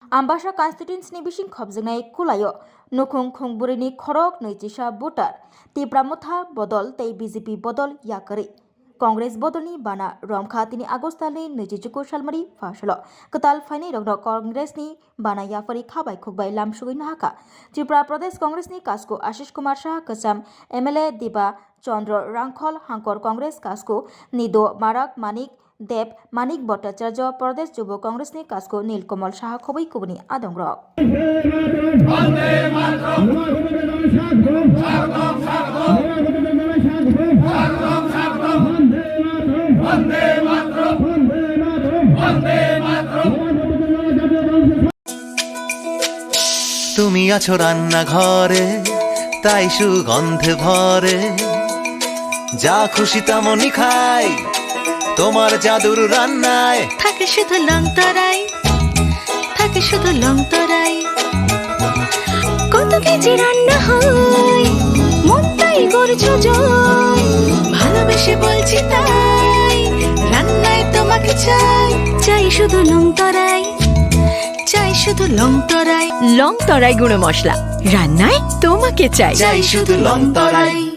Ambasha constituency bising khobjnai kulayo nukhung khungburini khorok neitisa voter tipramotha bodol tei BJP bodol yakari Congress bodolni bana romkha 3 Agostali 24 salmari fasalo ketal faini rogno Congress ni bana yafari khabai khukbai lamsugui nahaka Tripura Pradesh Congress ni kasko Ashish Kumar Shah Kasam MLA Diba Chandra Rangkhol Hankor Congress kasko Nido Marak Manik Deb Manik Bhattacharya Pradesh Jubo Congress ni kasko Nilkamal Shah khobai kubuni adongrok তুমি আছো রান্না ঘরে তাই সুগন্ধে ভরে যা খুশি তেমনই খাই তোমার জাদুর রান্নায় থাকে শুধু লং তরাই থাকে শুধু লং তরাই কত কেজি রান্না হয় মন তাই করছো জয় ভালোবেসে বলছি তাই রান্নায় তোমাকে চাই চাই শুধু লং তরাই চাই শুধু লং তরাই গুঁড়ো মশলা রান্নায় তোমাকে চাই চাই শুধু লং তরাই।